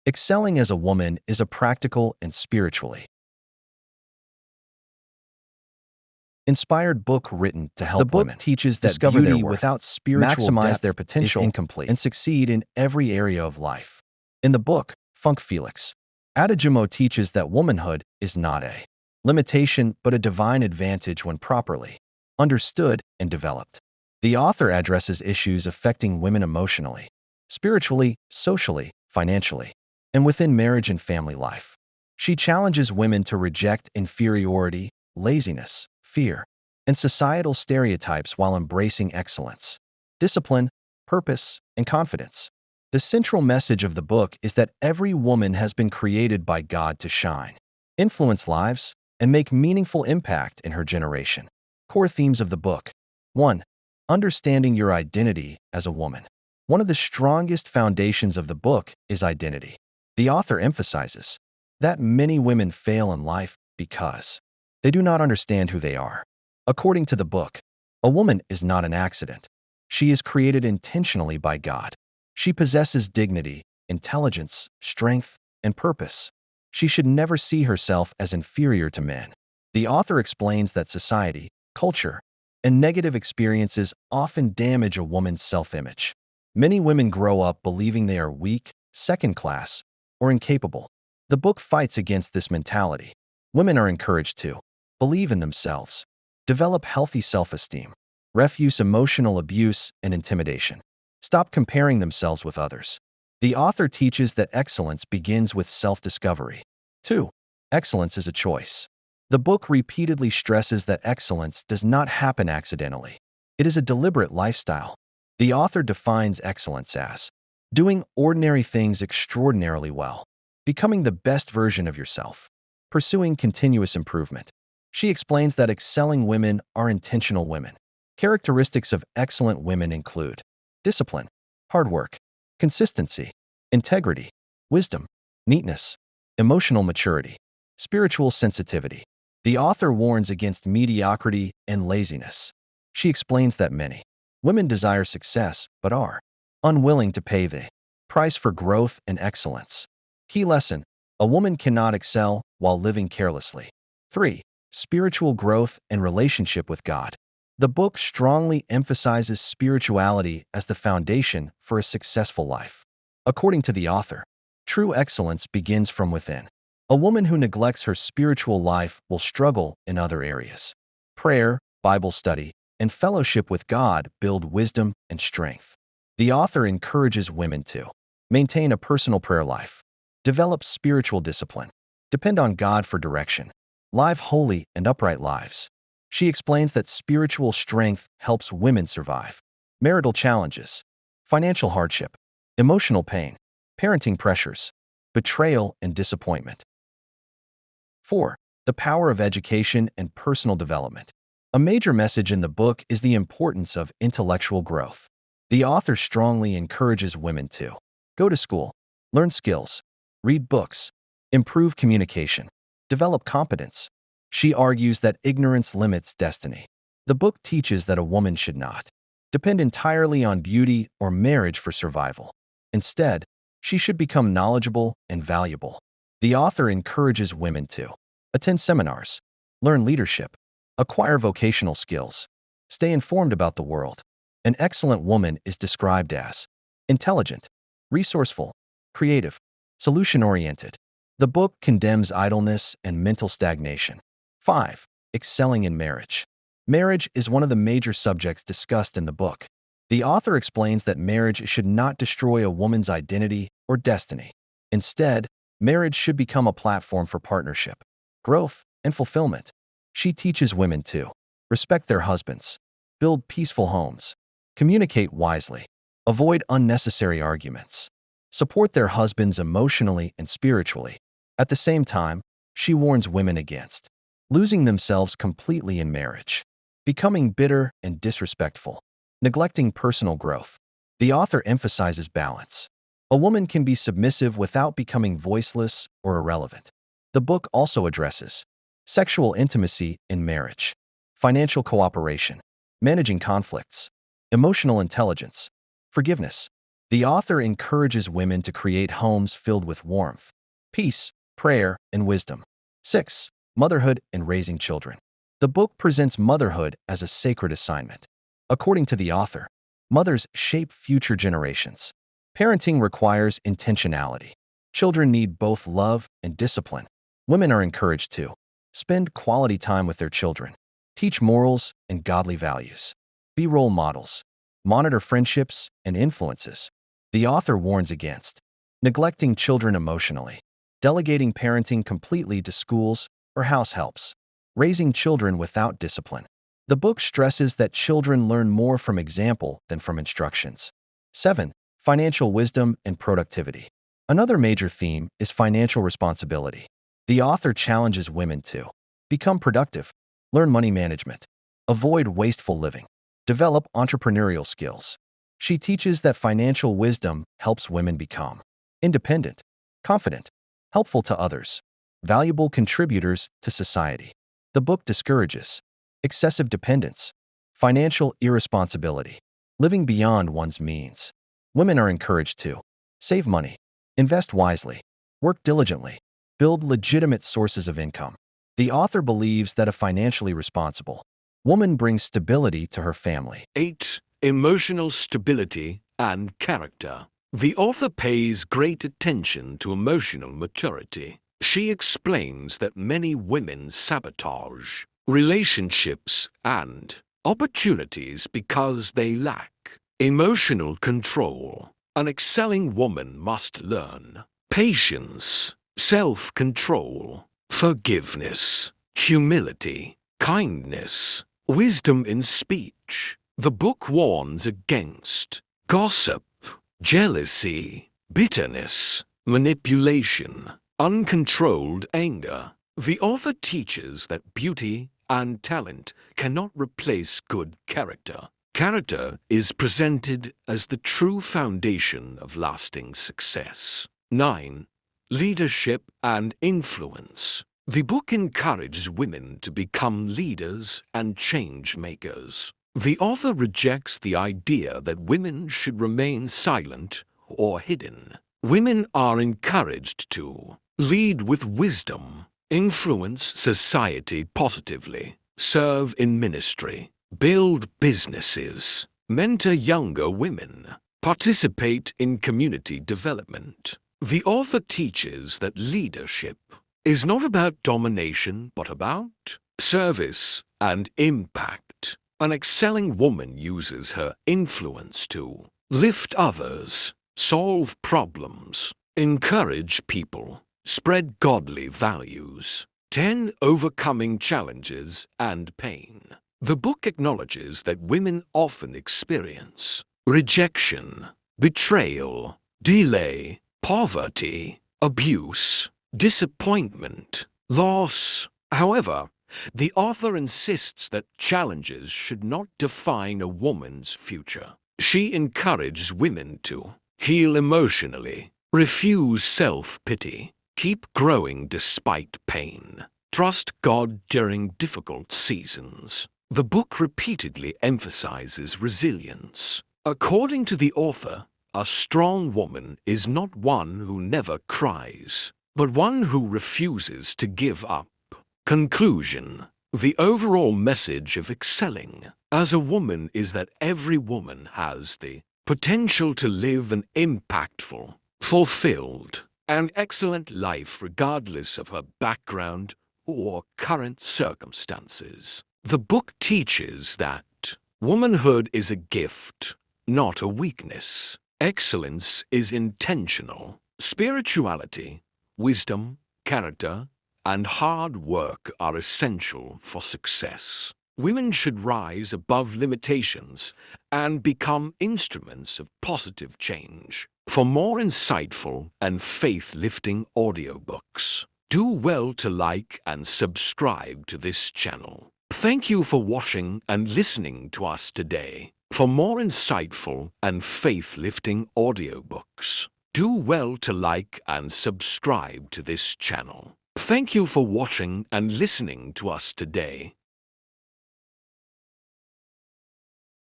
Excelling as a woman is a practical and spiritually inspired book written to help women teaches that discover their beauty worth, without spiritual maximize depth their is potential, incomplete, and succeed in every area of life. In the book, Funke Felix Adejumo teaches that womanhood is not a limitation but a divine advantage when properly understood and developed. The author addresses issues affecting women emotionally, spiritually, socially, financially, and within marriage and family life. She challenges women to reject inferiority, laziness, fear, and societal stereotypes while embracing excellence, discipline, purpose, and confidence. The central message of the book is that every woman has been created by God to shine, influence lives, and make meaningful impact in her generation. Core themes of the book. 1. Understanding your identity as a woman. One of the strongest foundations of the book is identity. The author emphasizes that many women fail in life because they do not understand who they are. According to the book, a woman is not an accident. She is created intentionally by God. She possesses dignity, intelligence, strength, and purpose. She should never see herself as inferior to men. The author explains that society, culture, and negative experiences often damage a woman's self-image. Many women grow up believing they are weak, second-class, or incapable. The book fights against this mentality. Women are encouraged to believe in themselves, develop healthy self-esteem, refuse emotional abuse and intimidation, stop comparing themselves with others. The author teaches that excellence begins with self-discovery. 2. Excellence is a choice. The book repeatedly stresses that excellence does not happen accidentally. It is a deliberate lifestyle. The author defines excellence as doing ordinary things extraordinarily well, becoming the best version of yourself, pursuing continuous improvement. She explains that excelling women are intentional women. Characteristics of excellent women include discipline, hard work, consistency, integrity, wisdom, neatness, emotional maturity, spiritual sensitivity. The author warns against mediocrity and laziness. She explains that many women desire success but are unwilling to pay the price for growth and excellence. Key lesson: a woman cannot excel while living carelessly. 3. Spiritual growth and relationship with God. The book strongly emphasizes spirituality as the foundation for a successful life. According to the author, true excellence begins from within. A woman who neglects her spiritual life will struggle in other areas. Prayer, Bible study, and fellowship with God build wisdom and strength. The author encourages women to maintain a personal prayer life, develop spiritual discipline, depend on God for direction, live holy and upright lives. She explains that spiritual strength helps women survive marital challenges, financial hardship, emotional pain, parenting pressures, betrayal, and disappointment. 4. The power of education and personal development. A major message in the book is the importance of intellectual growth. The author strongly encourages women to go to school, learn skills, read books, improve communication, develop competence. She argues that ignorance limits destiny. The book teaches that a woman should not depend entirely on beauty or marriage for survival. Instead, she should become knowledgeable and valuable. The author encourages women to attend seminars, learn leadership, acquire vocational skills, stay informed about the world. An excellent woman is described as intelligent, resourceful, creative, solution-oriented. The book condemns idleness and mental stagnation. 5. Excelling in marriage. Marriage is one of the major subjects discussed in the book. The author explains that marriage should not destroy a woman's identity or destiny. Instead, marriage should become a platform for partnership, growth, and fulfillment. She teaches women to respect their husbands, build peaceful homes, communicate wisely, avoid unnecessary arguments, support their husbands emotionally and spiritually. At the same time, she warns women against losing themselves completely in marriage, becoming bitter and disrespectful, neglecting personal growth. The author emphasizes balance. A woman can be submissive without becoming voiceless or irrelevant. The book also addresses sexual intimacy in marriage, financial cooperation, managing conflicts, emotional intelligence, forgiveness, The author encourages women to create homes filled with warmth, peace, prayer, and wisdom. 6. Motherhood and raising children. The book presents motherhood as a sacred assignment. According to the author, mothers shape future generations. Parenting requires intentionality. Children need both love and discipline. Women are encouraged to spend quality time with their children, teach morals and godly values, be role models, monitor friendships and influences. The author warns against neglecting children emotionally, delegating parenting completely to schools or house helps, raising children without discipline. The book stresses that children learn more from example than from instructions. 7. Financial wisdom and productivity. Another major theme is financial responsibility. The author challenges women to become productive, learn money management, avoid wasteful living, develop entrepreneurial skills. She teaches that financial wisdom helps women become independent, confident, helpful to others, valuable contributors to society. The book discourages excessive dependence, financial irresponsibility, living beyond one's means. Women are encouraged to save money, invest wisely, work diligently, build legitimate sources of income. The author believes that a financially responsible woman brings stability to her family. 8. Emotional stability and character. The author pays great attention to emotional maturity. She explains that many women sabotage relationships and opportunities because they lack emotional control. An excelling woman must learn patience, self-control, forgiveness, humility, kindness, wisdom in speech. The book warns against gossip, jealousy, bitterness, manipulation, uncontrolled anger. The author teaches that beauty and talent cannot replace good character. Character is presented as the true foundation of lasting success. 9. Leadership and influence. The book encourages women to become leaders and change makers. The author rejects the idea that women should remain silent or hidden. Women are encouraged to lead with wisdom, influence society positively, serve in ministry, build businesses, mentor younger women, participate in community development. The author teaches that leadership is not about domination but about service and impact. An excelling woman uses her influence to lift others, solve problems, encourage people, spread godly values. 10. Overcoming challenges and pain. The book acknowledges that women often experience rejection, betrayal, delay, poverty, abuse, disappointment, loss. However, the author insists that challenges should not define a woman's future. She encourages women to heal emotionally, refuse self-pity, keep growing despite pain, trust God during difficult seasons. The book repeatedly emphasizes resilience. According to the author, a strong woman is not one who never cries, but one who refuses to give up. Conclusion. The overall message of excelling as a woman is that every woman has the potential to live an impactful, fulfilled, and excellent life regardless of her background or current circumstances. The book teaches that womanhood is a gift, not a weakness. Excellence is intentional. Spirituality, wisdom, character, and hard work are essential for success. Women should rise above limitations and become instruments of positive change. For more insightful and faith-lifting audiobooks, do well to like and subscribe to this channel. Thank you for watching and listening to us today. For more insightful and faith-lifting audiobooks, do well to like and subscribe to this channel. Thank you for watching and listening to us today.